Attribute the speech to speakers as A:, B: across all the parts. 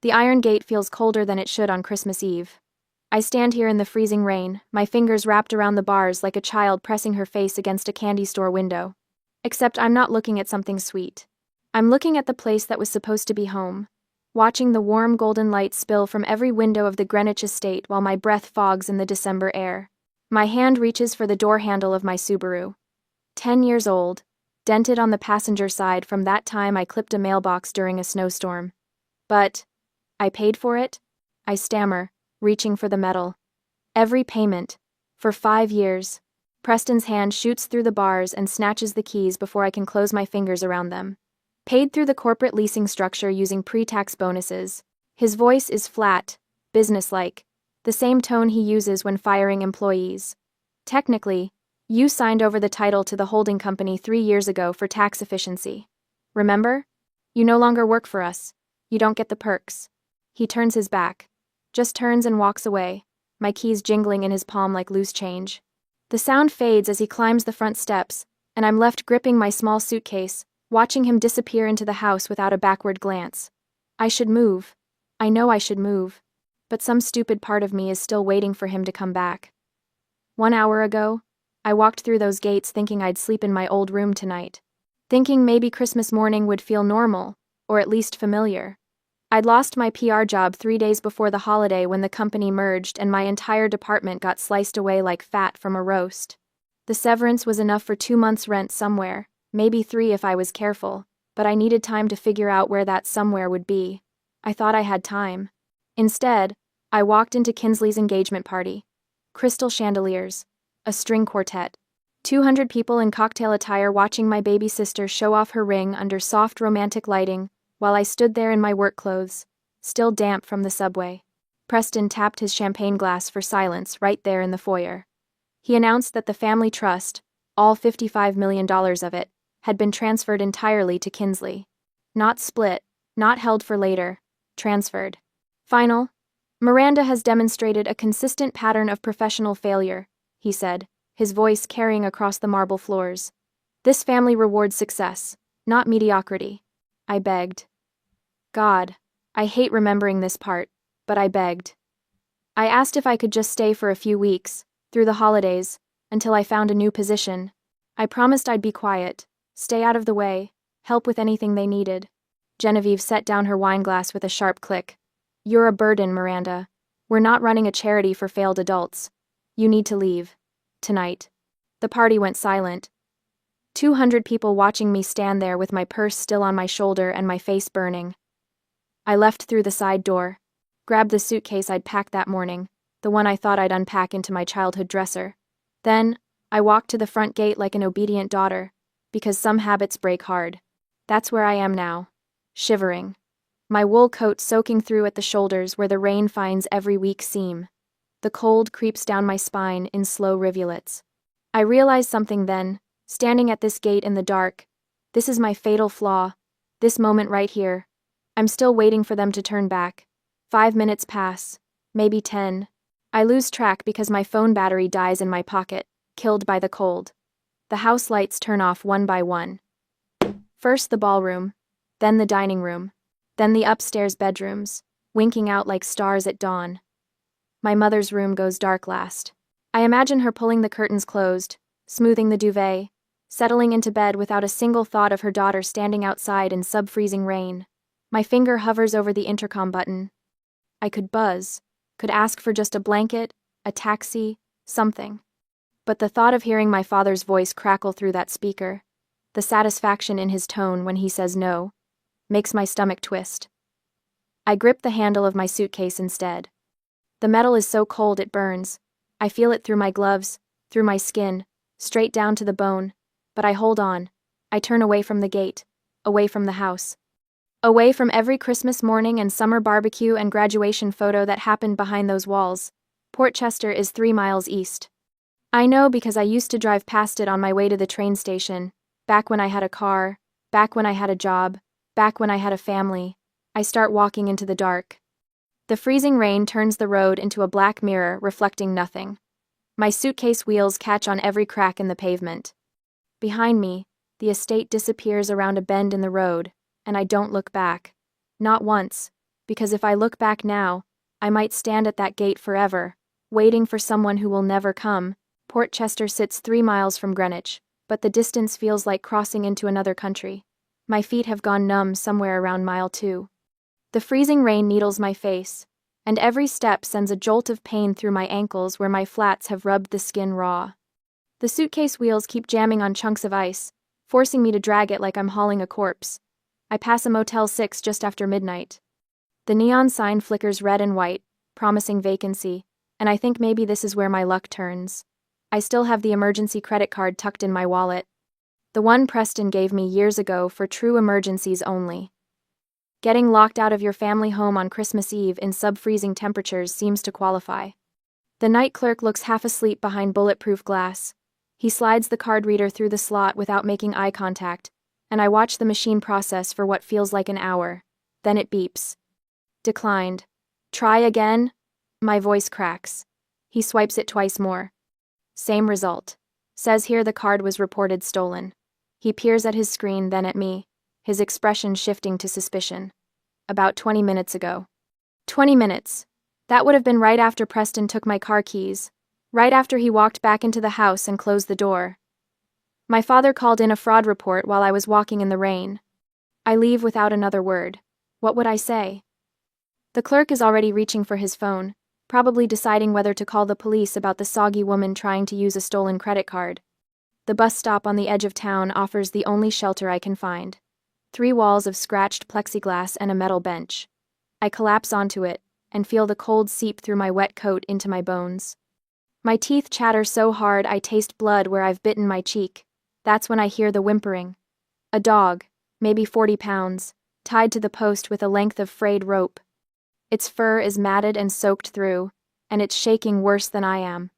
A: The iron gate feels colder than it should on Christmas Eve. I stand here in the freezing rain, my fingers wrapped around the bars like a child pressing her face against a candy store window. Except I'm not looking at something sweet. I'm looking at the place that was supposed to be home, watching the warm golden light spill from every window of the Greenwich estate while my breath fogs in the December air. My hand reaches for the door handle of my Subaru. 10 years old, dented on the passenger side from that time I clipped a mailbox during a snowstorm. But I paid for it? I stammer, reaching for the metal. Every payment. For 5 years. Preston's hand shoots through the bars and snatches the keys before I can close my fingers around them. Paid through the corporate leasing structure using pre-tax bonuses. His voice is flat, businesslike, the same tone he uses when firing employees. Technically, you signed over the title to the holding company 3 years ago for tax efficiency. Remember? You no longer work for us. You don't get the perks. He turns his back. Just turns and walks away, my keys jingling in his palm like loose change. The sound fades as he climbs the front steps, and I'm left gripping my small suitcase, watching him disappear into the house without a backward glance. I should move. I know I should move. But some stupid part of me is still waiting for him to come back. 1 hour ago, I walked through those gates thinking I'd sleep in my old room tonight. Thinking maybe Christmas morning would feel normal, or at least familiar. I'd lost my PR job 3 days before the holiday when the company merged and my entire department got sliced away like fat from a roast. The severance was enough for 2 months' rent somewhere, maybe 3 if I was careful, but I needed time to figure out where that somewhere would be. I thought I had time. Instead, I walked into Kinsley's engagement party. Crystal chandeliers, a string quartet, 200 people in cocktail attire watching my baby sister show off her ring under soft romantic lighting, while I stood there in my work clothes, still damp from the subway. Preston tapped his champagne glass for silence right there in the foyer. He announced that the family trust, all $55 million of it, had been transferred entirely to Kinsley. Not split, not held for later, transferred. Final. Miranda has demonstrated a consistent pattern of professional failure, he said, his voice carrying across the marble floors. This family rewards success, not mediocrity. I begged. God, I hate remembering this part, but I begged. I asked if I could just stay for a few weeks, through the holidays, until I found a new position. I promised I'd be quiet, stay out of the way, help with anything they needed. Genevieve set down her wine glass with a sharp click. You're a burden, Miranda. We're not running a charity for failed adults. You need to leave. Tonight. The party went silent. 200 people watching me stand there with my purse still on my shoulder and my face burning. I left through the side door, grabbed the suitcase I'd packed that morning, the one I thought I'd unpack into my childhood dresser. Then, I walked to the front gate like an obedient daughter, because some habits break hard. That's where I am now, shivering. My wool coat soaking through at the shoulders where the rain finds every weak seam. The cold creeps down my spine in slow rivulets. I realize something then, standing at this gate in the dark. This is my fatal flaw. This moment right here. I'm still waiting for them to turn back. 5 minutes pass. Maybe 10. I lose track because my phone battery dies in my pocket, killed by the cold. The house lights turn off one by one. First the ballroom, then the dining room, then the upstairs bedrooms, winking out like stars at dawn. My mother's room goes dark last. I imagine her pulling the curtains closed, smoothing the duvet, settling into bed without a single thought of her daughter standing outside in sub-freezing rain. My finger hovers over the intercom button. I could buzz, could ask for just a blanket, a taxi, something. But the thought of hearing my father's voice crackle through that speaker, the satisfaction in his tone when he says no, makes my stomach twist. I grip the handle of my suitcase instead. The metal is so cold it burns. I feel it through my gloves, through my skin, straight down to the bone, but I hold on. I turn away from the gate, away from the house. Away from every Christmas morning and summer barbecue and graduation photo that happened behind those walls. Portchester is 3 miles east. I know because I used to drive past it on my way to the train station, back when I had a car, back when I had a job, back when I had a family. I start walking into the dark. The freezing rain turns the road into a black mirror reflecting nothing. My suitcase wheels catch on every crack in the pavement. Behind me, the estate disappears around a bend in the road, and I don't look back. Not once. because if I look back now, I might stand at that gate forever, waiting for someone who will never come. Portchester sits 3 miles from Greenwich, but the distance feels like crossing into another country. My feet have gone numb somewhere around mile 2. The freezing rain needles my face, and every step sends a jolt of pain through my ankles where my flats have rubbed the skin raw. The suitcase wheels keep jamming on chunks of ice, forcing me to drag it like I'm hauling a corpse. I pass a Motel 6 just after midnight. The neon sign flickers red and white, promising vacancy, and I think maybe this is where my luck turns. I still have the emergency credit card tucked in my wallet. The one Preston gave me years ago for true emergencies only. Getting locked out of your family home on Christmas Eve in sub-freezing temperatures seems to qualify. The night clerk looks half asleep behind bulletproof glass. He slides the card reader through the slot without making eye contact, and I watch the machine process for what feels like an hour. Then it beeps. Declined. Try again? My voice cracks. He swipes it twice more. Same result. Says here the card was reported stolen. He peers at his screen, then at me, his expression shifting to suspicion. About 20 minutes ago. 20 minutes. That would have been right after Preston took my car keys. Right after he walked back into the house and closed the door. My father called in a fraud report while I was walking in the rain. I leave without another word. What would I say? The clerk is already reaching for his phone, probably deciding whether to call the police about the soggy woman trying to use a stolen credit card. The bus stop on the edge of town offers the only shelter I can find. 3 walls of scratched plexiglass and a metal bench. I collapse onto it and feel the cold seep through my wet coat into my bones. My teeth chatter so hard I taste blood where I've bitten my cheek. That's when I hear the whimpering. A dog, maybe 40 pounds, tied to the post with a length of frayed rope. Its fur is matted and soaked through, and it's shaking worse than I am.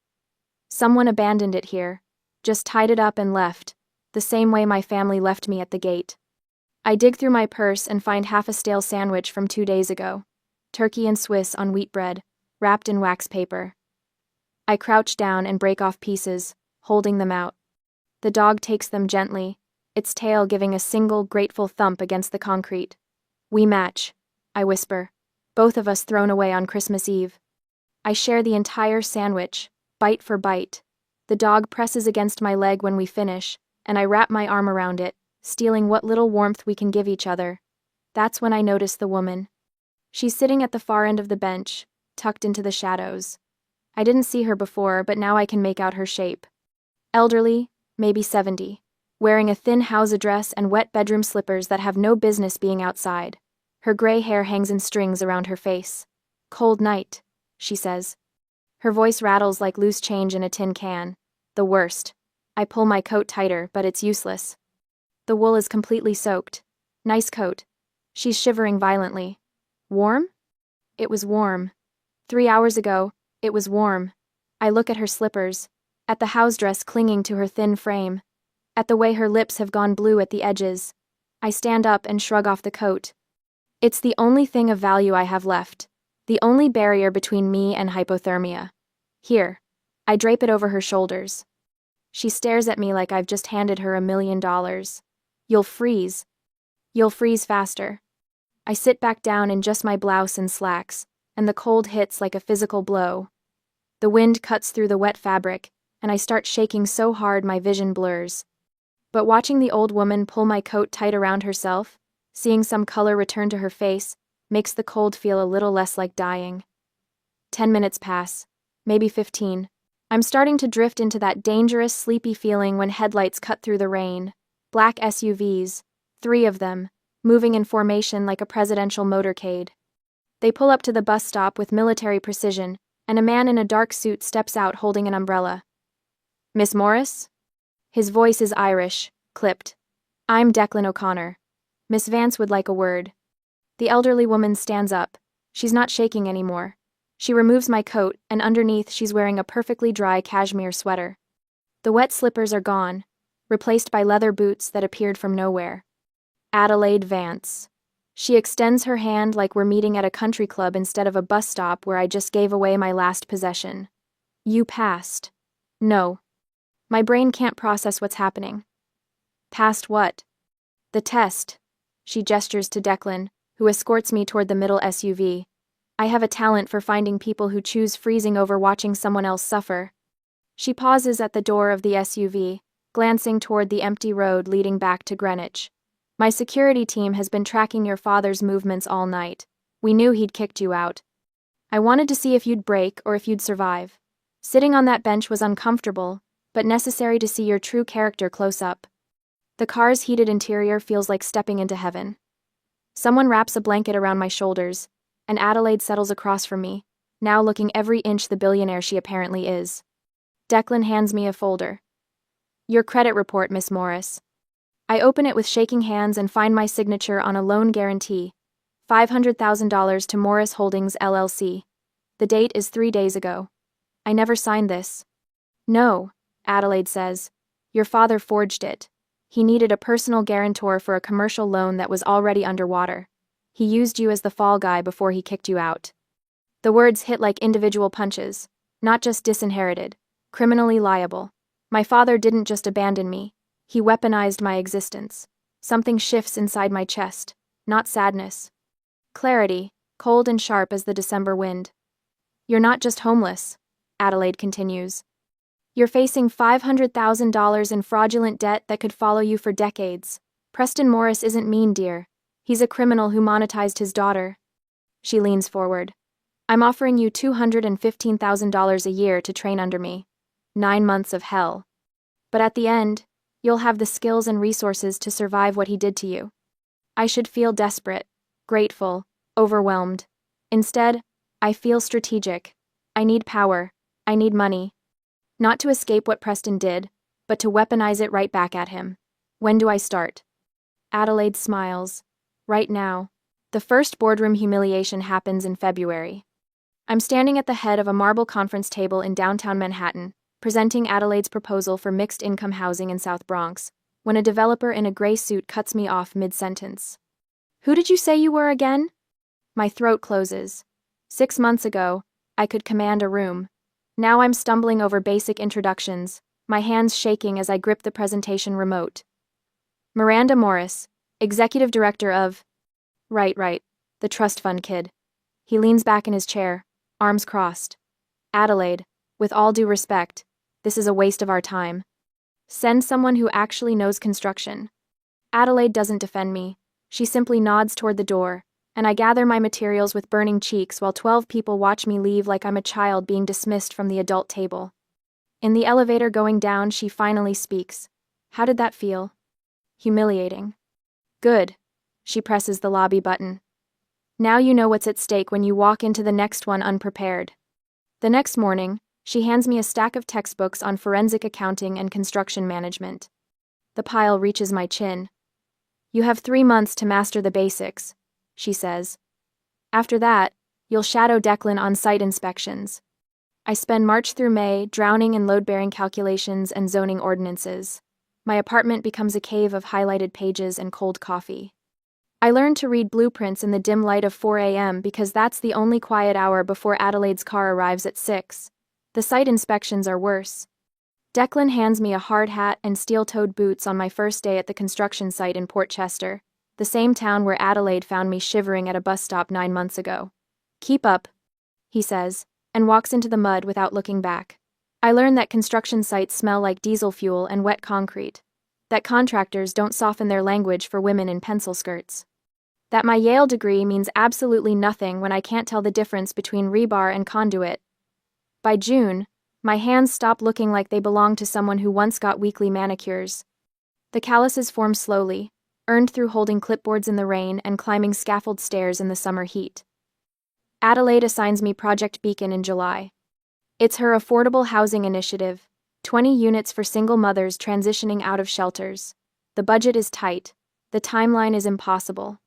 A: Someone abandoned it here, just tied it up and left, the same way my family left me at the gate. I dig through my purse and find half a stale sandwich from 2 days ago. Turkey and Swiss on wheat bread, wrapped in wax paper. I crouch down and break off pieces, holding them out. The dog takes them gently, its tail giving a single grateful thump against the concrete. We match, I whisper. Both of us thrown away on Christmas Eve. I share the entire sandwich, bite for bite. The dog presses against my leg when we finish, and I wrap my arm around it, stealing what little warmth we can give each other. That's when I notice the woman. She's sitting at the far end of the bench, tucked into the shadows. I didn't see her before, but now I can make out her shape. Elderly, maybe 70, wearing a thin house dress and wet bedroom slippers that have no business being outside. Her gray hair hangs in strings around her face. Cold night, she says. Her voice rattles like loose change in a tin can. The worst. I pull my coat tighter, but it's useless. The wool is completely soaked. Nice coat. She's shivering violently. Warm? It was warm. 3 hours ago, it was warm. I look at her slippers, at the house dress clinging to her thin frame, at the way her lips have gone blue at the edges. I stand up and shrug off the coat. It's the only thing of value I have left, the only barrier between me and hypothermia. Here, I drape it over her shoulders. She stares at me like I've just handed her $1 million. You'll freeze. You'll freeze faster. I sit back down in just my blouse and slacks, and the cold hits like a physical blow. The wind cuts through the wet fabric, and I start shaking so hard my vision blurs. But watching the old woman pull my coat tight around herself, seeing some color return to her face, makes the cold feel a little less like dying. 10 minutes pass, maybe 15. I'm starting to drift into that dangerous, sleepy feeling when headlights cut through the rain. Black SUVs, 3 of them, moving in formation like a presidential motorcade. They pull up to the bus stop with military precision, and a man in a dark suit steps out holding an umbrella. Miss Morris? His voice is Irish, clipped. I'm Declan O'Connor. Miss Vance would like a word. The elderly woman stands up. She's not shaking anymore. She removes my coat, and underneath she's wearing a perfectly dry cashmere sweater. The wet slippers are gone, replaced by leather boots that appeared from nowhere. Adelaide Vance. She extends her hand like we're meeting at a country club instead of a bus stop where I just gave away my last possession. You passed. No. My brain can't process what's happening. Passed what? The test. She gestures to Declan, who escorts me toward the middle SUV. I have a talent for finding people who choose freezing over watching someone else suffer. She pauses at the door of the SUV, glancing toward the empty road leading back to Greenwich. My security team has been tracking your father's movements all night. We knew he'd kicked you out. I wanted to see if you'd break or if you'd survive. Sitting on that bench was uncomfortable, but necessary to see your true character close up. The car's heated interior feels like stepping into heaven. Someone wraps a blanket around my shoulders, and Adelaide settles across from me, now looking every inch the billionaire she apparently is. Declan hands me a folder. Your credit report, Miss Morris. I open it with shaking hands and find my signature on a loan guarantee. $500,000 to Morris Holdings, LLC. The date is 3 days ago. I never signed this. No, Adelaide says. Your father forged it. He needed a personal guarantor for a commercial loan that was already underwater. He used you as the fall guy before he kicked you out. The words hit like individual punches, not just disinherited, criminally liable. My father didn't just abandon me. He weaponized my existence. Something shifts inside my chest, not sadness. Clarity, cold and sharp as the December wind. You're not just homeless, Adelaide continues. You're facing $500,000 in fraudulent debt that could follow you for decades. Preston Morris isn't mean, dear. He's a criminal who monetized his daughter. She leans forward. I'm offering you $215,000 a year to train under me. 9 months of hell. But at the end, you'll have the skills and resources to survive what he did to you. I should feel desperate, grateful, overwhelmed. Instead, I feel strategic. I need power. I need money. Not to escape what Preston did, but to weaponize it right back at him. When do I start? Adelaide smiles. Right now. The first boardroom humiliation happens in February. I'm standing at the head of a marble conference table in downtown Manhattan, presenting Adelaide's proposal for mixed-income housing in South Bronx, when a developer in a gray suit cuts me off mid-sentence. Who did you say you were again? My throat closes. 6 months ago, I could command a room. Now I'm stumbling over basic introductions, my hands shaking as I grip the presentation remote. Miranda Morris, Executive Director of... Right, the trust fund kid. He leans back in his chair, arms crossed. Adelaide, with all due respect, this is a waste of our time. Send someone who actually knows construction. Adelaide doesn't defend me. She simply nods toward the door, and I gather my materials with burning cheeks while 12 people watch me leave like I'm a child being dismissed from the adult table. In the elevator going down, she finally speaks. How did that feel? Humiliating. Good. She presses the lobby button. Now you know what's at stake when you walk into the next one unprepared. The next morning, she hands me a stack of textbooks on forensic accounting and construction management. The pile reaches my chin. You have 3 months to master the basics, she says. After that, you'll shadow Declan on site inspections. I spend March through May drowning in load-bearing calculations and zoning ordinances. My apartment becomes a cave of highlighted pages and cold coffee. I learn to read blueprints in the dim light of 4 a.m. because that's the only quiet hour before Adelaide's car arrives at 6. The site inspections are worse. Declan hands me a hard hat and steel-toed boots on my first day at the construction site in Port Chester, the same town where Adelaide found me shivering at a bus stop 9 months ago. Keep up, he says, and walks into the mud without looking back. I learn that construction sites smell like diesel fuel and wet concrete, that contractors don't soften their language for women in pencil skirts, that my Yale degree means absolutely nothing when I can't tell the difference between rebar and conduit. By June, my hands stop looking like they belong to someone who once got weekly manicures. The calluses form slowly, earned through holding clipboards in the rain and climbing scaffold stairs in the summer heat. Adelaide assigns me Project Beacon in July. It's her affordable housing initiative, 20 units for single mothers transitioning out of shelters. The budget is tight. The timeline is impossible.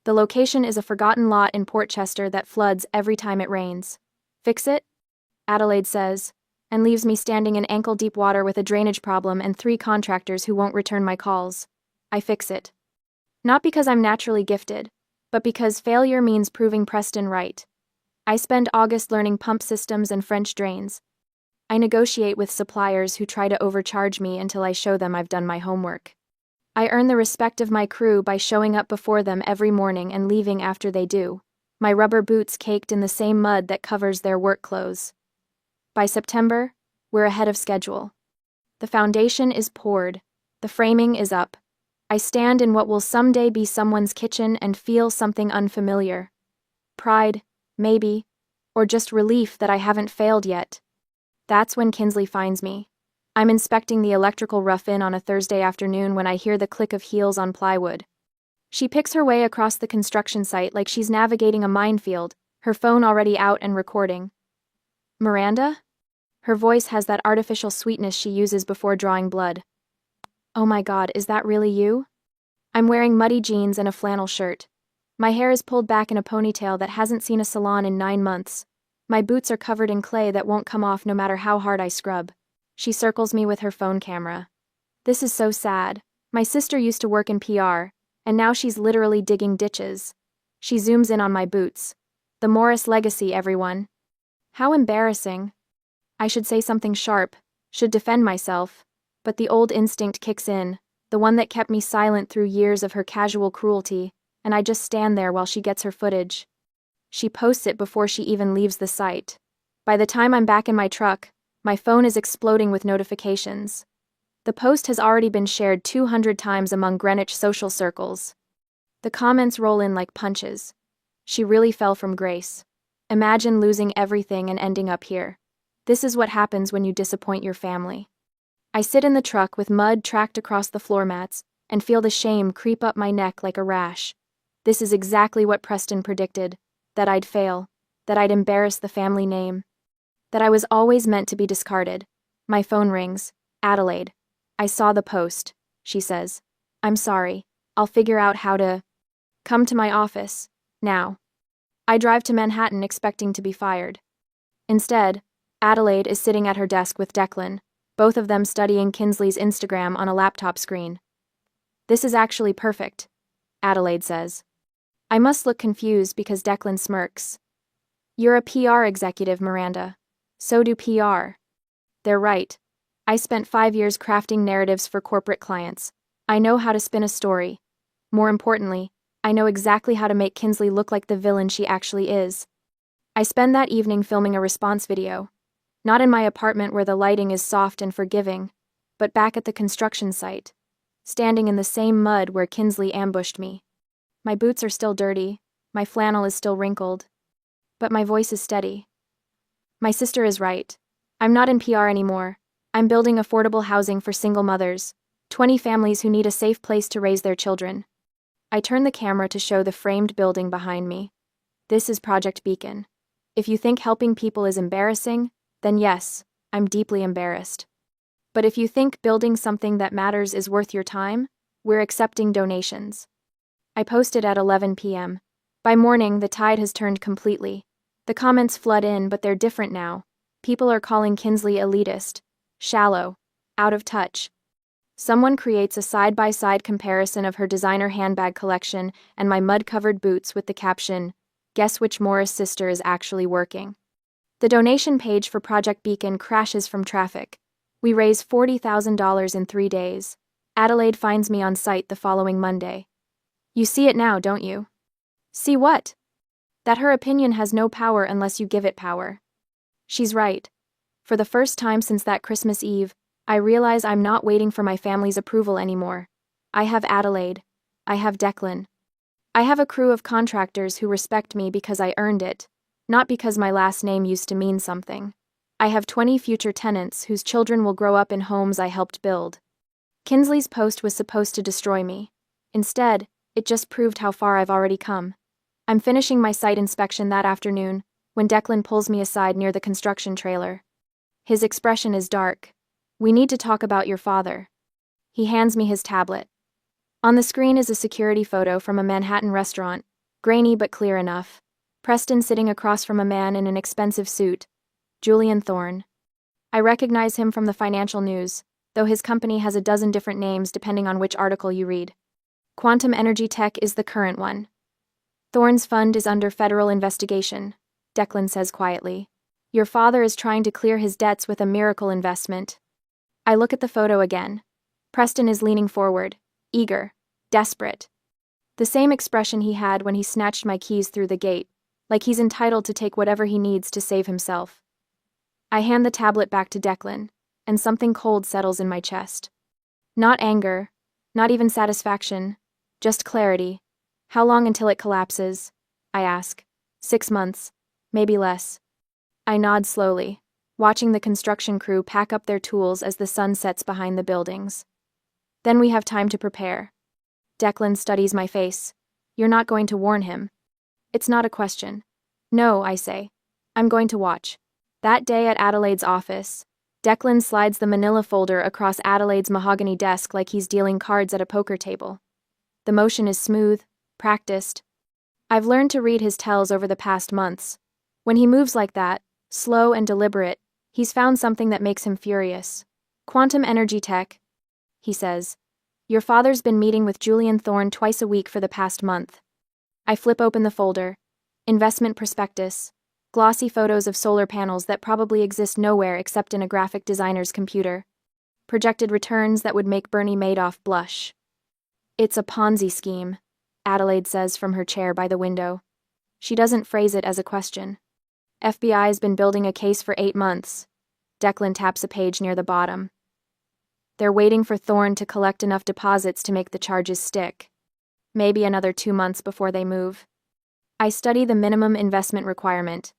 A: The location is a forgotten lot in Port Chester that floods every time it rains. Fix it? Adelaide says, and leaves me standing in ankle-deep water with a drainage problem and 3 contractors who won't return my calls. I fix it. Not because I'm naturally gifted, but because failure means proving Preston right. I spend August learning pump systems and French drains. I negotiate with suppliers who try to overcharge me until I show them I've done my homework. I earn the respect of my crew by showing up before them every morning and leaving after they do, my rubber boots caked in the same mud that covers their work clothes. By September, we're ahead of schedule. The foundation is poured. The framing is up. I stand in what will someday be someone's kitchen and feel something unfamiliar. Pride, maybe, or just relief that I haven't failed yet. That's when Kinsley finds me. I'm inspecting the electrical rough-in on a Thursday afternoon when I hear the click of heels on plywood. She picks her way across the construction site like she's navigating a minefield, her phone already out and recording. Miranda? Her voice has that artificial sweetness she uses before drawing blood. Oh my God, is that really you? I'm wearing muddy jeans and a flannel shirt. My hair is pulled back in a ponytail that hasn't seen a salon in 9 months. My boots are covered in clay that won't come off no matter how hard I scrub. She circles me with her phone camera. This is so sad. My sister used to work in PR, and now she's literally digging ditches. She zooms in on my boots. The Morris legacy, everyone. How embarrassing. I should say something sharp, should defend myself, but the old instinct kicks in, the one that kept me silent through years of her casual cruelty, and I just stand there while she gets her footage. She posts it before she even leaves the site. By the time I'm back in my truck, my phone is exploding with notifications. The post has already been shared 200 times among Greenwich social circles. The comments roll in like punches. She really fell from grace. Imagine losing everything and ending up here. This is what happens when you disappoint your family. I sit in the truck with mud tracked across the floor mats and feel the shame creep up my neck like a rash. This is exactly what Preston predicted, that I'd fail, that I'd embarrass the family name, that I was always meant to be discarded. My phone rings. Adelaide. I saw the post, she says. I'm sorry. I'll figure out how to... Come to my office. Now. I drive to Manhattan expecting to be fired. Instead, Adelaide is sitting at her desk with Declan, both of them studying Kinsley's Instagram on a laptop screen. This is actually perfect, Adelaide says. I must look confused because Declan smirks. You're a PR executive, Miranda. So do PR. They're right. I spent 5 years crafting narratives for corporate clients. I know how to spin a story. More importantly, I know exactly how to make Kinsley look like the villain she actually is. I spend that evening filming a response video. Not in my apartment where the lighting is soft and forgiving, but back at the construction site, standing in the same mud where Kinsley ambushed me. My boots are still dirty, my flannel is still wrinkled, but my voice is steady. My sister is right. I'm not in PR anymore. I'm building affordable housing for single mothers, 20 families who need a safe place to raise their children. I turn the camera to show the framed building behind me. This is Project Beacon. If you think helping people is embarrassing, then yes, I'm deeply embarrassed. But if you think building something that matters is worth your time, we're accepting donations. I posted at 11 p.m. By morning, the tide has turned completely. The comments flood in, but they're different now. People are calling Kinsley elitist, shallow, out of touch. Someone creates a side-by-side comparison of her designer handbag collection and my mud-covered boots with the caption, "Guess which Morris sister is actually working?" The donation page for Project Beacon crashes from traffic. We raise $40,000 in 3 days. Adelaide finds me on site the following Monday. You see it now, don't you? See what? That her opinion has no power unless you give it power. She's right. For the first time since that Christmas Eve, I realize I'm not waiting for my family's approval anymore. I have Adelaide. I have Declan. I have a crew of contractors who respect me because I earned it, not because my last name used to mean something. I have 20 future tenants whose children will grow up in homes I helped build. Kinsley's post was supposed to destroy me. Instead, it just proved how far I've already come. I'm finishing my site inspection that afternoon when Declan pulls me aside near the construction trailer. His expression is dark. We need to talk about your father. He hands me his tablet. On the screen is a security photo from a Manhattan restaurant, grainy but clear enough. Preston sitting across from a man in an expensive suit, Julian Thorne. I recognize him from the financial news, though his company has a dozen different names depending on which article you read. Quantum Energy Tech is the current one. Thorne's fund is under federal investigation, Declan says quietly. Your father is trying to clear his debts with a miracle investment. I look at the photo again. Preston is leaning forward, Eager. Desperate. The same expression he had when he snatched my keys through the gate, like he's entitled to take whatever he needs to save himself. I hand the tablet back to Declan, and something cold settles in my chest. Not anger, not even satisfaction, just clarity. How long until it collapses? I ask. 6 months, maybe less. I nod slowly, watching the construction crew pack up their tools as the sun sets behind the buildings. Then we have time to prepare. Declan studies my face. You're not going to warn him. It's not a question. No, I say. I'm going to watch. That day at Adelaide's office, Declan slides the manila folder across Adelaide's mahogany desk like he's dealing cards at a poker table. The motion is smooth, practiced. I've learned to read his tells over the past months. When he moves like that, slow and deliberate, he's found something that makes him furious. Quantum energy tech, he says. Your father's been meeting with Julian Thorne twice a week for the past month. I flip open the folder. Investment prospectus. Glossy photos of solar panels that probably exist nowhere except in a graphic designer's computer. Projected returns that would make Bernie Madoff blush. It's a Ponzi scheme, Adelaide says from her chair by the window. She doesn't phrase it as a question. FBI's been building a case for 8 months. Declan taps a page near the bottom. They're waiting for Thorne to collect enough deposits to make the charges stick. Maybe another 2 months before they move. I study the minimum investment requirement.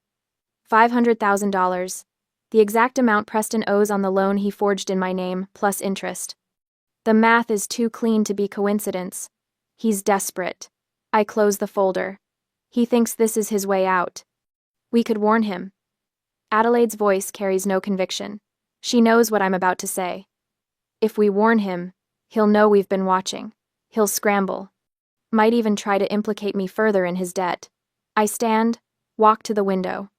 A: $500,000, the exact amount Preston owes on the loan he forged in my name, plus interest. The math is too clean to be coincidence. He's desperate. I close the folder. He thinks this is his way out. We could warn him. Adelaide's voice carries no conviction. She knows what I'm about to say. If we warn him, he'll know we've been watching. He'll scramble. Might even try to implicate me further in his debt. I stand, walk to the window.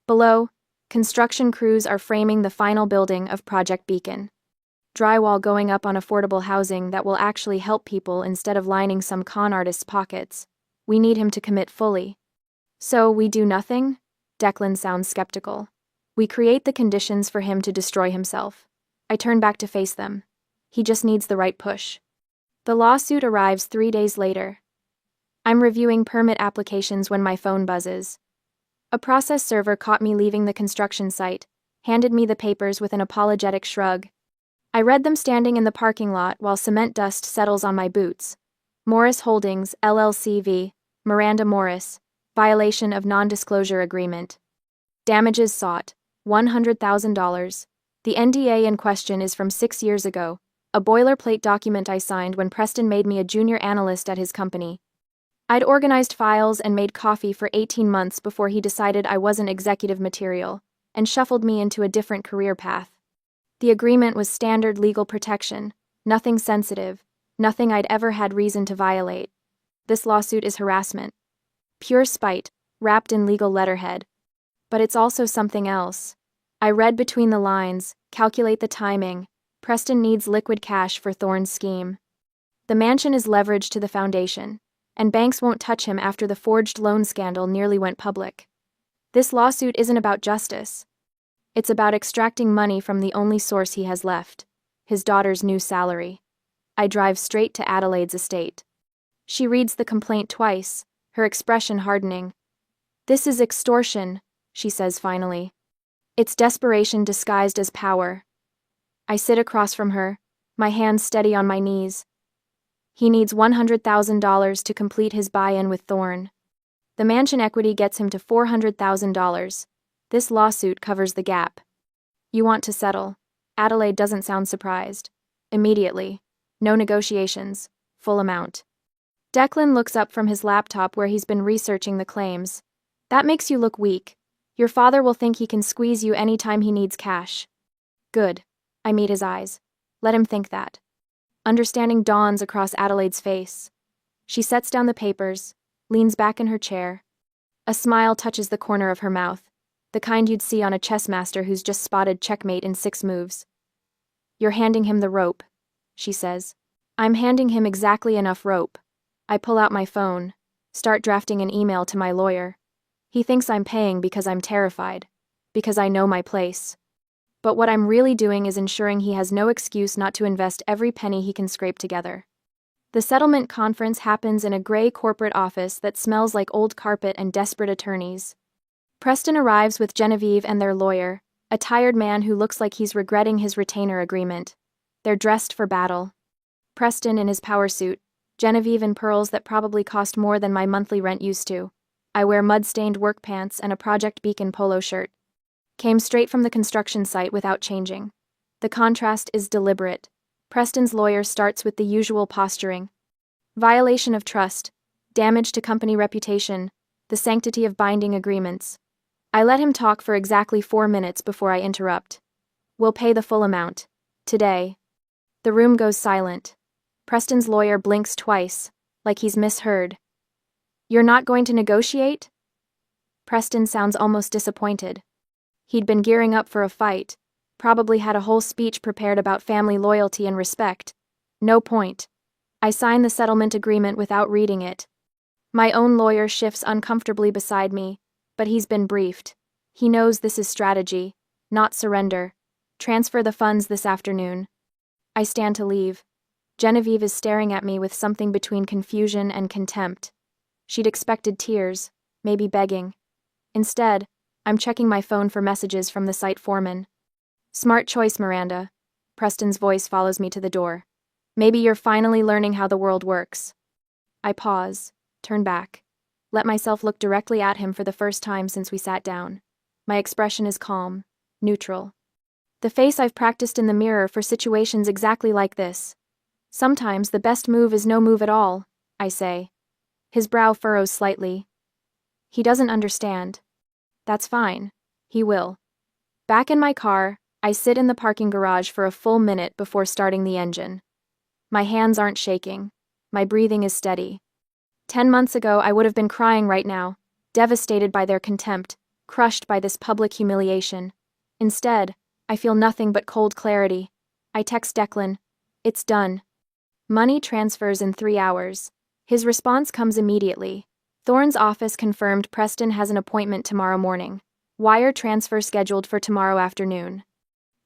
A: Below, construction crews are framing the final building of Project Beacon. Drywall going up on affordable housing that will actually help people instead of lining some con artist's pockets. We need him to commit fully. So we do nothing? Declan sounds skeptical. We create the conditions for him to destroy himself. I turn back to face them. He just needs the right push. The lawsuit arrives 3 days later. I'm reviewing permit applications when my phone buzzes. A process server caught me leaving the construction site, handed me the papers with an apologetic shrug. I read them standing in the parking lot while cement dust settles on my boots. Morris Holdings, LLC v. Miranda Morris, violation of non-disclosure agreement. Damages sought, $100,000. The NDA in question is from 6 years ago, a boilerplate document I signed when Preston made me a junior analyst at his company. I'd organized files and made coffee for 18 months before he decided I wasn't executive material, and shuffled me into a different career path. The agreement was standard legal protection, nothing sensitive, nothing I'd ever had reason to violate. This lawsuit is harassment. Pure spite, wrapped in legal letterhead. But it's also something else. I read between the lines, calculate the timing. Preston needs liquid cash for Thorne's scheme. The mansion is leveraged to the foundation, and banks won't touch him after the forged loan scandal nearly went public. This lawsuit isn't about justice. It's about extracting money from the only source he has left, his daughter's new salary. I drive straight to Adelaide's estate. She reads the complaint twice, her expression hardening. This is extortion, she says finally. It's desperation disguised as power. I sit across from her, my hands steady on my knees. He needs $100,000 to complete his buy-in with Thorne. The mansion equity gets him to $400,000. This lawsuit covers the gap. You want to settle. Adelaide doesn't sound surprised. Immediately. No negotiations. Full amount. Declan looks up from his laptop where he's been researching the claims. That makes you look weak. Your father will think he can squeeze you anytime he needs cash. Good. I meet his eyes. Let him think that. Understanding dawns across Adelaide's face. She sets down the papers, leans back in her chair. A smile touches the corner of her mouth, the kind you'd see on a chess master who's just spotted checkmate in 6 moves. You're handing him the rope, she says. I'm handing him exactly enough rope. I pull out my phone, start drafting an email to my lawyer. He thinks I'm paying because I'm terrified, because I know my place. But what I'm really doing is ensuring he has no excuse not to invest every penny he can scrape together. The settlement conference happens in a gray corporate office that smells like old carpet and desperate attorneys. Preston arrives with Genevieve and their lawyer, a tired man who looks like he's regretting his retainer agreement. They're dressed for battle. Preston in his power suit, Genevieve in pearls that probably cost more than my monthly rent used to. I wear mud-stained work pants and a Project Beacon polo shirt. Came straight from the construction site without changing. The contrast is deliberate. Preston's lawyer starts with the usual posturing. Violation of trust, damage to company reputation, the sanctity of binding agreements. I let him talk for exactly 4 minutes before I interrupt. We'll pay the full amount. Today. The room goes silent. Preston's lawyer blinks twice, like he's misheard. You're not going to negotiate? Preston sounds almost disappointed. He'd been gearing up for a fight, probably had a whole speech prepared about family loyalty and respect. No point. I sign the settlement agreement without reading it. My own lawyer shifts uncomfortably beside me, but he's been briefed. He knows this is strategy, not surrender. Transfer the funds this afternoon. I stand to leave. Genevieve is staring at me with something between confusion and contempt. She'd expected tears, maybe begging. Instead, I'm checking my phone for messages from the site foreman. Smart choice, Miranda. Preston's voice follows me to the door. Maybe you're finally learning how the world works. I pause, turn back, let myself look directly at him for the first time since we sat down. My expression is calm, neutral. The face I've practiced in the mirror for situations exactly like this. Sometimes the best move is no move at all, I say. His brow furrows slightly. He doesn't understand. That's fine. He will. Back in my car, I sit in the parking garage for a full minute before starting the engine. My hands aren't shaking. My breathing is steady. 10 months ago, I would have been crying right now, devastated by their contempt, crushed by this public humiliation. Instead, I feel nothing but cold clarity. I text Declan. It's done. Money transfers in 3 hours. His response comes immediately. Thorne's office confirmed Preston has an appointment tomorrow morning. Wire transfer scheduled for tomorrow afternoon.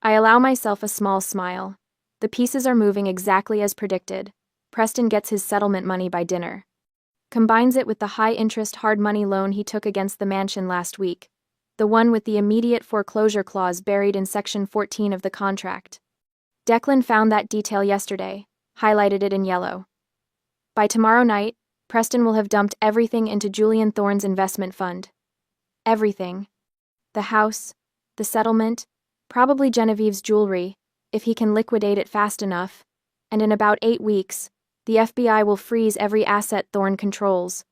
A: I allow myself a small smile. The pieces are moving exactly as predicted. Preston gets his settlement money by dinner. Combines it with the high-interest hard money loan he took against the mansion last week. The one with the immediate foreclosure clause buried in Section 14 of the contract. Declan found that detail yesterday, highlighted it in yellow. By tomorrow night, Preston will have dumped everything into Julian Thorne's investment fund. Everything. The house, the settlement, probably Genevieve's jewelry, if he can liquidate it fast enough, and in about 8 weeks, the FBI will freeze every asset Thorne controls.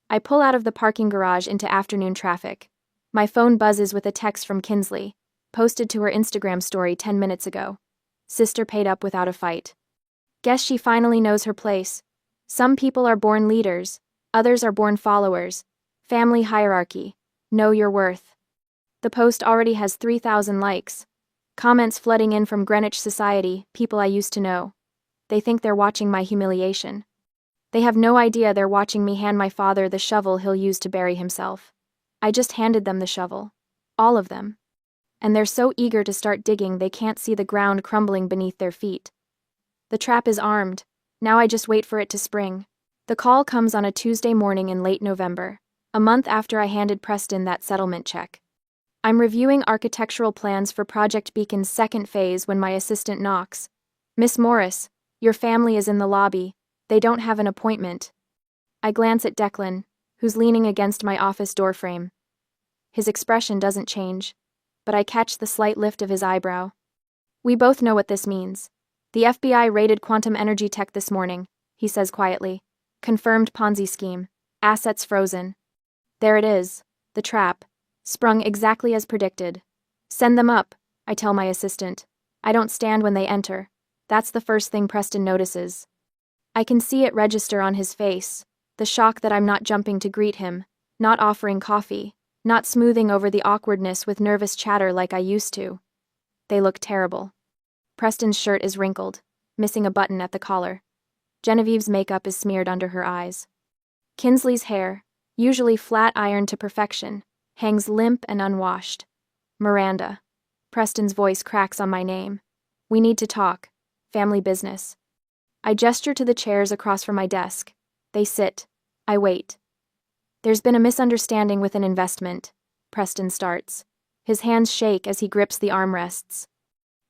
A: I pull out of the parking garage into afternoon traffic. My phone buzzes with a text from Kinsley, posted to her Instagram story 10 minutes ago. Sister paid up without a fight. Guess she finally knows her place. Some people are born leaders, others are born followers. Family hierarchy. Know your worth. The post already has 3,000 likes. Comments flooding in from Greenwich Society, people I used to know. They think they're watching my humiliation. They have no idea they're watching me hand my father the shovel he'll use to bury himself. I just handed them the shovel. All of them. And they're so eager to start digging they can't see the ground crumbling beneath their feet. The trap is armed. Now I just wait for it to spring. The call comes on a Tuesday morning in late November, a month after I handed Preston that settlement check. I'm reviewing architectural plans for Project Beacon's second phase when my assistant knocks. Miss Morris, your family is in the lobby. They don't have an appointment. I glance at Declan, who's leaning against my office doorframe. His expression doesn't change, but I catch the slight lift of his eyebrow. We both know what this means. The FBI raided Quantum Energy Tech this morning, he says quietly. Confirmed Ponzi scheme. Assets frozen. There it is. The trap. Sprung exactly as predicted. Send them up, I tell my assistant. I don't stand when they enter. That's the first thing Preston notices. I can see it register on his face, the shock that I'm not jumping to greet him, not offering coffee, not smoothing over the awkwardness with nervous chatter like I used to. They look terrible. Preston's shirt is wrinkled, missing a button at the collar. Genevieve's makeup is smeared under her eyes. Kinsley's hair, usually flat-ironed to perfection, hangs limp and unwashed. Miranda. Preston's voice cracks on my name. We need to talk. Family business. I gesture to the chairs across from my desk. They sit. I wait. There's been a misunderstanding with an investment. Preston starts. His hands shake as he grips the armrests.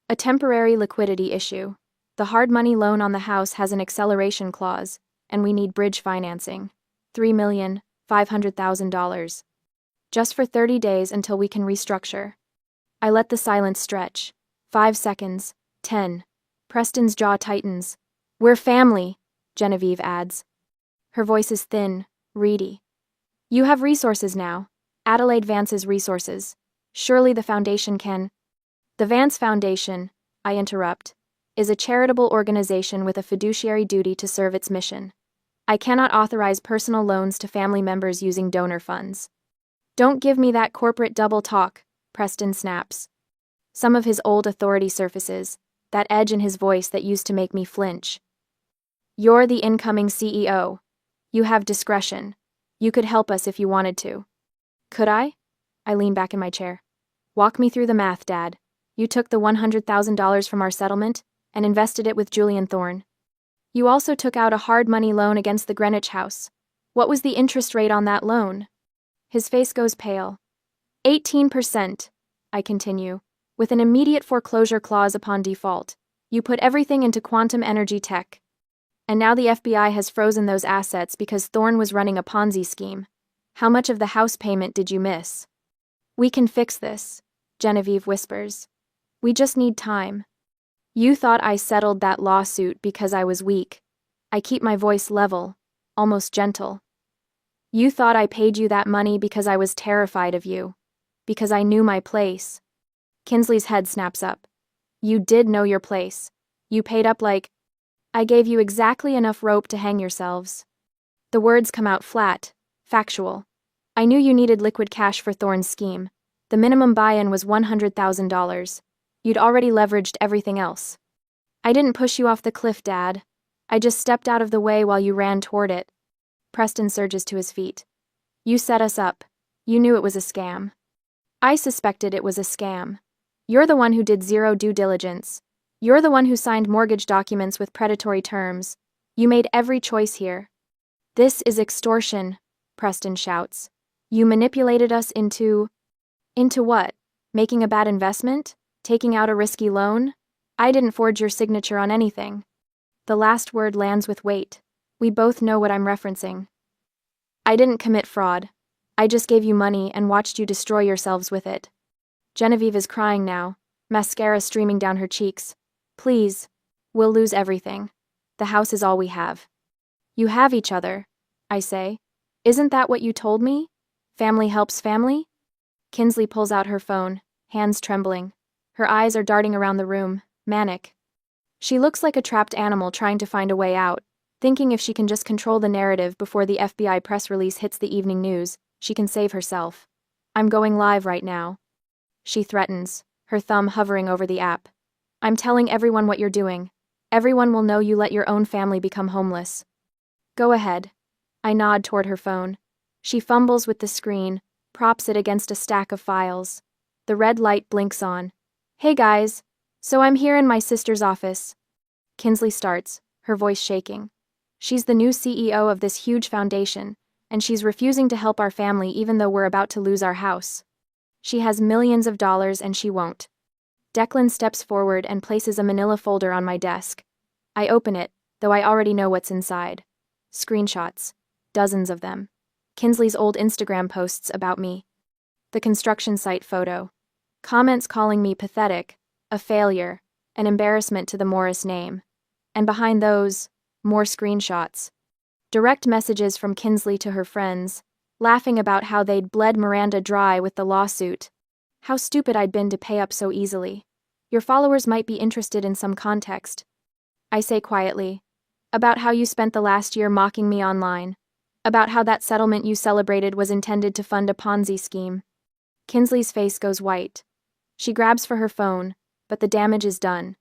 A: A temporary liquidity issue. The hard money loan on the house has an acceleration clause, and we need bridge financing. $3,500,000. Just for 30 days until we can restructure. I let the silence stretch. 5 seconds. 10. Preston's jaw tightens. We're family, Genevieve adds. Her voice is thin, reedy. You have resources now. Adelaide Vance's resources. Surely the foundation can. The Vance Foundation, I interrupt, is a charitable organization with a fiduciary duty to serve its mission. I cannot authorize personal loans to family members using donor funds. Don't give me that corporate double talk, Preston snaps. Some of his old authority surfaces, that edge in his voice that used to make me flinch. You're the incoming CEO. You have discretion. You could help us if you wanted to. Could I? I lean back in my chair. Walk me through the math, Dad. You took the $100,000 from our settlement and invested it with Julian Thorne. You also took out a hard money loan against the Greenwich house. What was the interest rate on that loan? His face goes pale. 18%, I continue, with an immediate foreclosure clause upon default. You put everything into quantum energy tech. And now the FBI has frozen those assets because Thorne was running a Ponzi scheme. How much of the house payment did you miss? We can fix this, Genevieve whispers. We just need time. You thought I settled that lawsuit because I was weak. I keep my voice level, almost gentle. You thought I paid you that money because I was terrified of you. Because I knew my place. Kinsley's head snaps up. You did know your place. You paid up like... I gave you exactly enough rope to hang yourselves. The words come out flat, factual. I knew you needed liquid cash for Thorne's scheme. The minimum buy-in was $100,000. You'd already leveraged everything else. I didn't push you off the cliff, Dad. I just stepped out of the way while you ran toward it. Preston surges to his feet. You set us up. You knew it was a scam. I suspected it was a scam. You're the one who did zero due diligence. You're the one who signed mortgage documents with predatory terms. You made every choice here. This is extortion, Preston shouts. You manipulated us into... Into what? Making a bad investment? Taking out a risky loan? I didn't forge your signature on anything. The last word lands with weight. We both know what I'm referencing. I didn't commit fraud. I just gave you money and watched you destroy yourselves with it. Genevieve is crying now, mascara streaming down her cheeks. Please. We'll lose everything. The house is all we have. You have each other, I say. Isn't that what you told me? Family helps family? Kinsley pulls out her phone, hands trembling. Her eyes are darting around the room, manic. She looks like a trapped animal trying to find a way out, thinking if she can just control the narrative before the FBI press release hits the evening news, she can save herself. I'm going live right now. She threatens, her thumb hovering over the app. I'm telling everyone what you're doing. Everyone will know you let your own family become homeless. Go ahead. I nod toward her phone. She fumbles with the screen, props it against a stack of files. The red light blinks on. Hey guys. So I'm here in my sister's office. Kinsley starts, her voice shaking. She's the new CEO of this huge foundation, and she's refusing to help our family even though we're about to lose our house. She has millions of dollars and she won't. Declan steps forward and places a manila folder on my desk. I open it, though I already know what's inside. Screenshots. Dozens of them. Kinsley's old Instagram posts about me. The construction site photo. Comments calling me pathetic, a failure, an embarrassment to the Morris name. And behind those, more screenshots. Direct messages from Kinsley to her friends, laughing about how they'd bled Miranda dry with the lawsuit. How stupid I'd been to pay up so easily. Your followers might be interested in some context. I say quietly. About how you spent the last year mocking me online. About how that settlement you celebrated was intended to fund a Ponzi scheme. Kinsley's face goes white. She grabs for her phone, but the damage is done.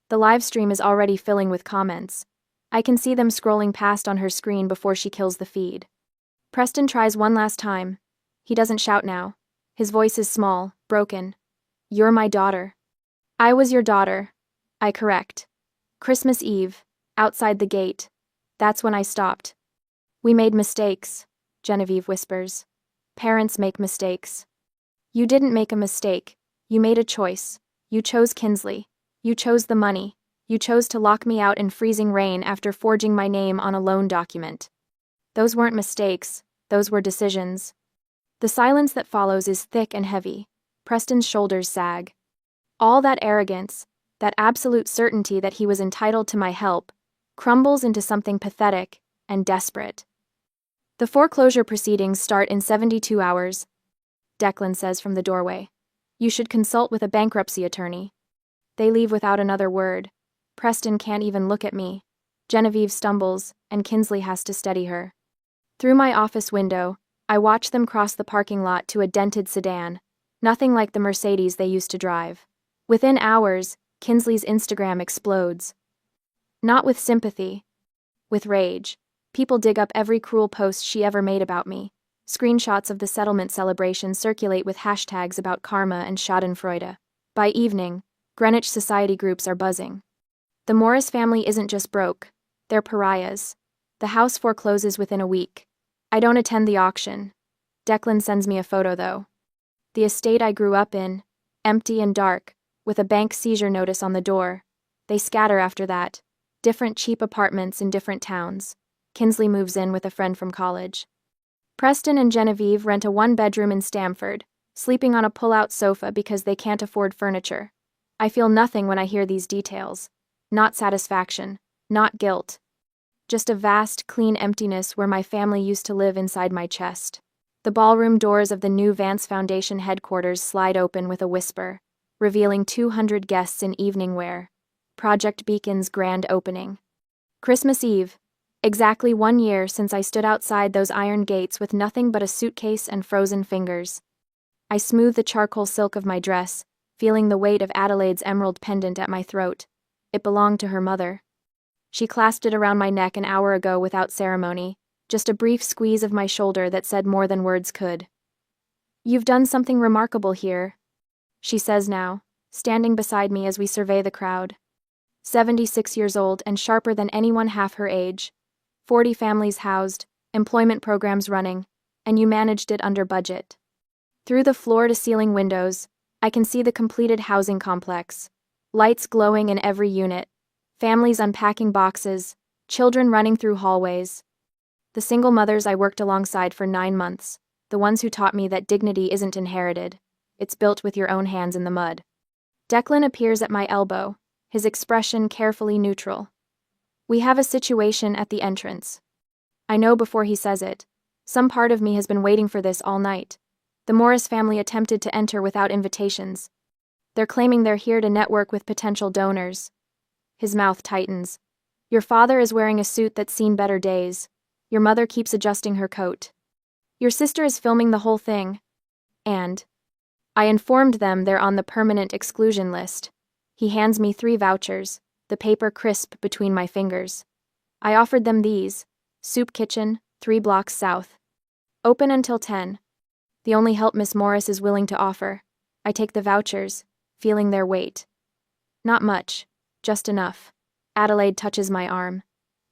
A: The live stream is already filling with comments. I can see them scrolling past on her screen before she kills the feed. Preston tries one last time. He doesn't shout now. His voice is small, broken. You're my daughter. I was your daughter. I correct. Christmas Eve, Outside the gate. That's when I stopped. We made mistakes, Genevieve whispers. Parents make mistakes. You didn't make a mistake. You made a choice. You chose Kinsley. You chose the money. You chose to lock me out in freezing rain after forging my name on a loan document. Those weren't mistakes. Those were decisions. The silence that follows is thick and heavy. Preston's shoulders sag. All that arrogance, that absolute certainty that he was entitled to my help, crumbles into something pathetic and desperate. The foreclosure proceedings start in 72 hours, Declan says from the doorway. You should consult with a bankruptcy attorney. They leave without another word. Preston can't even look at me. Genevieve stumbles, and Kinsley has to steady her. Through my office window, I watch them cross the parking lot to a dented sedan, nothing like the Mercedes they used to drive. Within hours, Kinsley's Instagram explodes. Not with sympathy. With rage. People dig up every cruel post she ever made about me. Screenshots of the settlement celebration circulate with hashtags about karma and schadenfreude. By evening, Greenwich society groups are buzzing. The Morris family isn't just broke, they're pariahs. The house forecloses within a week. I don't attend the auction. Declan sends me a photo, though. The estate I grew up in, empty and dark, with a bank seizure notice on the door. They scatter after that. Different cheap apartments in different towns. Kinsley moves in with a friend from college. Preston and Genevieve rent a one-bedroom in Stamford, sleeping on a pull-out sofa because they can't afford furniture. I feel nothing when I hear these details. Not satisfaction, not guilt. Just a vast, clean emptiness where my family used to live inside my chest. The ballroom doors of the new Vance Foundation headquarters slide open with a whisper, revealing 200 guests in evening wear. Project Beacon's grand opening. Christmas Eve. Exactly 1 year since I stood outside those iron gates with nothing but a suitcase and frozen fingers. I smooth the charcoal silk of my dress, feeling the weight of Adelaide's emerald pendant at my throat. It belonged to her mother. She clasped it around my neck an hour ago without ceremony, just a brief squeeze of my shoulder that said more than words could. You've done something remarkable here, she says now, standing beside me as we survey the crowd. 76 years old and sharper than anyone half her age. 40 families housed, employment programs running, and you managed it under budget. Through the floor-to-ceiling windows, I can see the completed housing complex. Lights glowing in every unit, families unpacking boxes, children running through hallways. The single mothers I worked alongside for 9 months, the ones who taught me that dignity isn't inherited, it's built with your own hands in the mud. Declan appears at my elbow, his expression carefully neutral. We have a situation at the entrance. I know before he says it. Some part of me has been waiting for this all night. The Morris family attempted to enter without invitations. They're claiming they're here to network with potential donors. His mouth tightens. Your father is wearing a suit that's seen better days. Your mother keeps adjusting her coat. Your sister is filming the whole thing. And I informed them they're on the permanent exclusion list. He hands me 3 vouchers, the paper crisp between my fingers. I offered them these. Soup kitchen, 3 blocks south. Open until 10. The only help Miss Morris is willing to offer. I take the vouchers, feeling their weight. Not much, just enough. Adelaide touches my arm.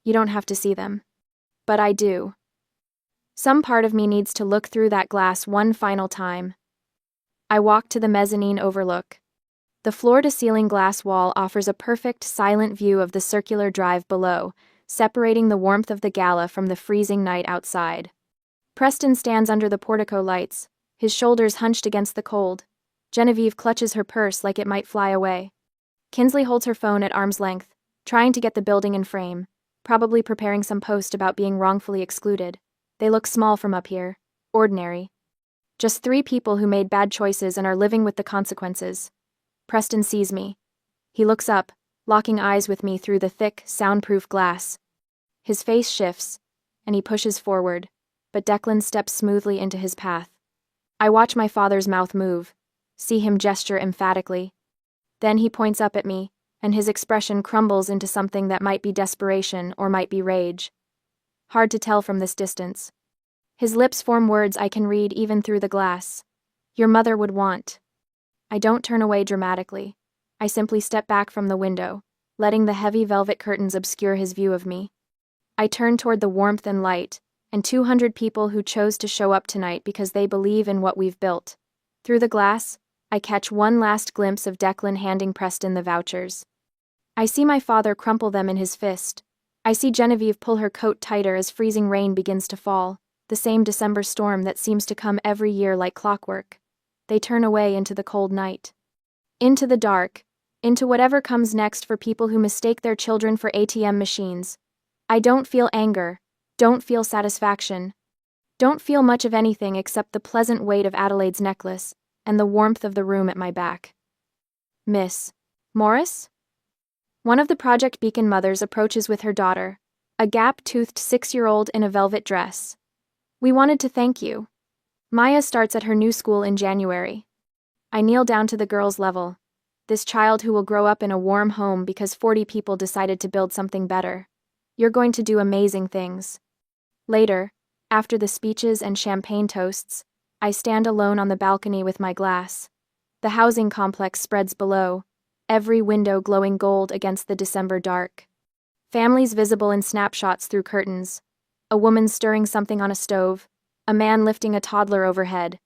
A: You don't have to see them. But I do. Some part of me needs to look through that glass one final time. I walk to the mezzanine overlook. The floor-to-ceiling glass wall offers a perfect, silent view of the circular drive below, separating the warmth of the gala from the freezing night outside. Preston stands under the portico lights, his shoulders hunched against the cold. Genevieve clutches her purse like it might fly away. Kinsley holds her phone at arm's length, trying to get the building in frame, probably preparing some post about being wrongfully excluded. They look small from up here, ordinary. Just 3 people who made bad choices and are living with the consequences. Preston sees me. He looks up, locking eyes with me through the thick, soundproof glass. His face shifts, and he pushes forward, but Declan steps smoothly into his path. I watch my father's mouth move, see him gesture emphatically. Then he points up at me, and his expression crumbles into something that might be desperation or might be rage. Hard to tell from this distance. His lips form words I can read even through the glass. Your mother would want. I don't turn away dramatically. I simply step back from the window, letting the heavy velvet curtains obscure his view of me. I turn toward the warmth and light, and 200 people who chose to show up tonight because they believe in what we've built. Through the glass, I catch one last glimpse of Declan handing Preston the vouchers. I see my father crumple them in his fist. I see Genevieve pull her coat tighter as freezing rain begins to fall, the same December storm that seems to come every year like clockwork. They turn away into the cold night. Into the dark, into whatever comes next for people who mistake their children for ATM machines. I don't feel anger, don't feel satisfaction, don't feel much of anything except the pleasant weight of Adelaide's necklace and the warmth of the room at my back. Miss Morris? One of the Project Beacon mothers approaches with her daughter, a gap-toothed 6-year-old in a velvet dress. We wanted to thank you. Maya starts at her new school in January. I kneel down to the girl's level. This child who will grow up in a warm home because 40 people decided to build something better. You're going to do amazing things. Later, after the speeches and champagne toasts, I stand alone on the balcony with my glass. The housing complex spreads below, every window glowing gold against the December dark. Families visible in snapshots through curtains. A woman stirring something on a stove, a man lifting a toddler overhead.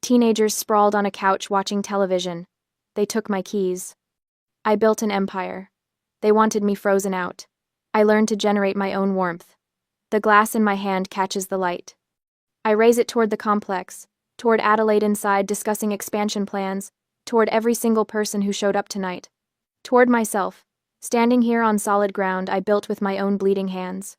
A: Teenagers sprawled on a couch watching television. They took my keys. I built an empire. They wanted me frozen out. I learned to generate my own warmth. The glass in my hand catches the light. I raise it toward the complex, toward Adelaide inside discussing expansion plans, toward every single person who showed up tonight. Toward myself, standing here on solid ground I built with my own bleeding hands.